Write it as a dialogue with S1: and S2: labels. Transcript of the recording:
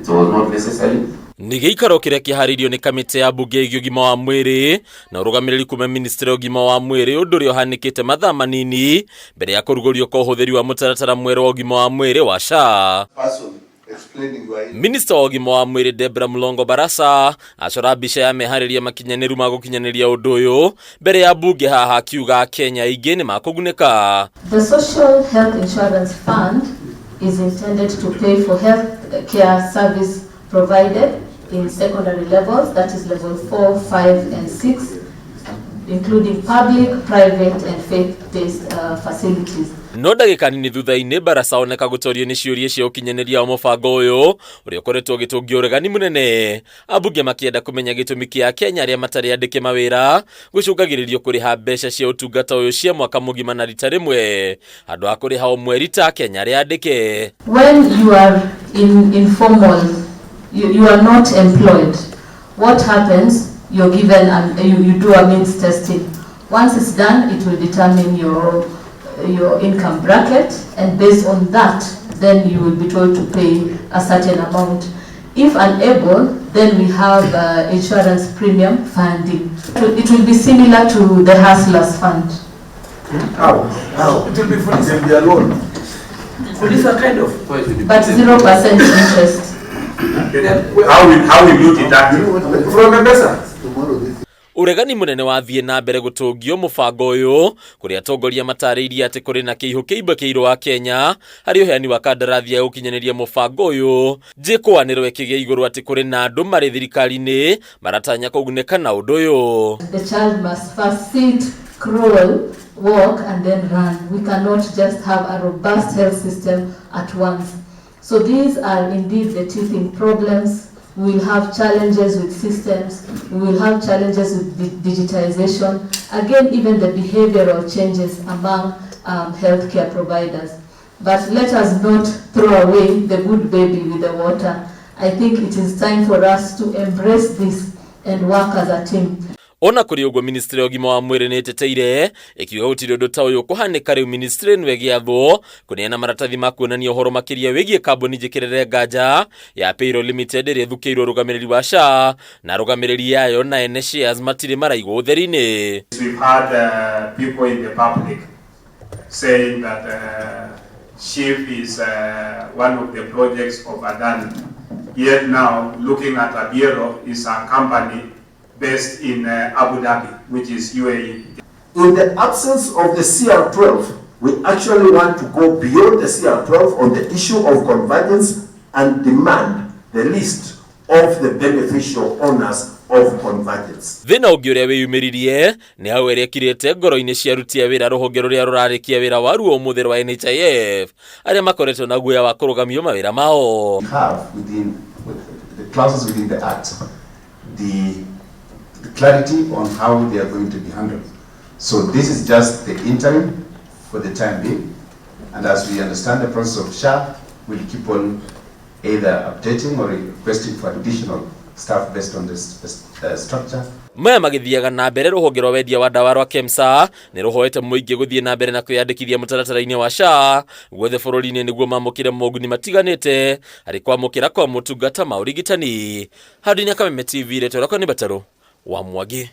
S1: was not necessary.
S2: Nĩ gĩikaro kĩrĩa kĩharĩirio nĩ kamĩtĩ ya mbunge ĩgiĩ ũgima wa mwĩrĩ na ũrũgamĩrĩri kuma ministry ya ũgima wa mwĩrĩ, ũndũ ũrĩa ũhanĩkĩte mathaa manini mbere ya kũrugũrio kwa ũhũthĩri wa mũtaratara mwerũ wa ũgima wa mwĩrĩ wa SHA. Minista wa ũgima wa mwĩrĩ DEBORAH BARASA acora mbica ya meharĩria makinyanĩru ma gũkinyanĩria ũndũ ũyũ mbere ya mbunge haha akiuga Kenya aingĩ nĩ makũgunĩka.
S3: The Social Health Insurance Fund is intended to pay for health care service provided in secondary levels, that is level 4, 5 and 6, including public, private and faith-based facilities.
S2: No ndagĩka nini thutha-inĩ BARASA oneka gũtorio nĩ ciũria cia ũkinyanĩria wa mũbango ũyũ ũrĩa ũkoretwo ũgĩtũngio ũregani mũnene. Ambunge makĩenda kũmenya gĩtũmi kĩa Kenya arĩa matarĩ andĩke mawĩra gũcũngagĩrĩrio kũrĩha mbeca cia ũtungata ũyũ cia mwaka mũgima na rita rĩmwe handũ ha kũrĩha o mweri ta Kenya arĩa andĩke.
S3: When you are informal, you are not employed, what happens? You're given you do a means testing. Once it's done, it will determine your income bracket, and based on that, then you will be told to pay a certain amount. If unable, then we have insurance premium funding. It will be similar to the Hustlers Fund.
S4: How? It will be for the loan. For this kind of,
S3: but 0% interest.
S4: How will you deduct it from a person?
S2: Uregani munene wathiĩ na mbere gũtũngio mũbango ũyũ kũrĩa atongoria matarĩirie atĩ kũrĩ na kĩihũ kĩimbũkĩirwo wa Kenya harĩ ũheani wa kandarathi ya gũkinyanĩria mũbango ũyũ. Njĩkũanĩro ĩkĩgĩa igũrũ atĩ kũrĩ na andũ marĩ thirikari-inĩ maratanya kũgunĩka na ũndũ ũyũ.
S3: The child must first sit, crawl, walk and then run. We cannot just have a robust health system at once. So these are indeed the teething problems. We will have challenges with systems, we will have challenges with digitization, again even the behavioral changes among healthcare providers. But let us not throw away the good baby with the water. I think it is time for us to embrace this and work as a team.
S2: Ona kuri ũguo ministry ya ũgima wa mwĩrĩ nĩ ĩteteire ĩkiuga gũtirĩ ũndũ ta ũyũ kũhanĩka rĩu ministry nĩ ĩgĩathwo kũneana maratathi ma kuonania ũhoro makĩria wĩgiĩ kambuni njĩkĩrĩre nganja ya Payroll Limited ĩrĩa ĩthukĩirwo rũgamĩrĩri wa SHA na rũgamĩrĩri yayo na NHIF matirĩ maraigwo ũtheri-inĩ.
S5: We've had people in the public saying that SHIF is one of the projects of Adani. Yet now looking at Abiero is a company based in Abu Dhabi, which is UAE.
S6: In the absence of the CR12, we actually want to go beyond the CR12 on the issue of convergence and demand the list of the beneficial owners of convergence.
S2: Thina ũngĩ ũrĩa wĩyumĩririe nĩ hau ĩrĩa ĩkirĩte ngoro-inĩ cia aruti a wĩra rũhonge rũrĩa rũrarĩkia wĩra wa ruo mũtheri wa NHIF arĩa makoretwo na guoya wa kũrũgamio mawĩra mao.
S6: We have within the clauses within the act the clarity on how they are going to be handled. So this is just the interim for the time being, and as we understand the process of SHA, we'll keep on either updating or requesting for additional staff based on this structure.
S2: Maya magĩthiaga na mbere rũhonge rwa wendia wa ndawa rwa KEMSA nĩ rũhoete mũingĩ gũthiĩ na mbere na kwĩyandĩkithia mũtaratara-inĩ wa SHA guothe bũrũri-inĩ nĩguo mamũkĩre moguni matiganĩte harĩ kwamũkĩra kwa motungata ma ũrigitani. Handũ-inĩ Kameme TV, Retorako nĩ Bataro wa Mwangi.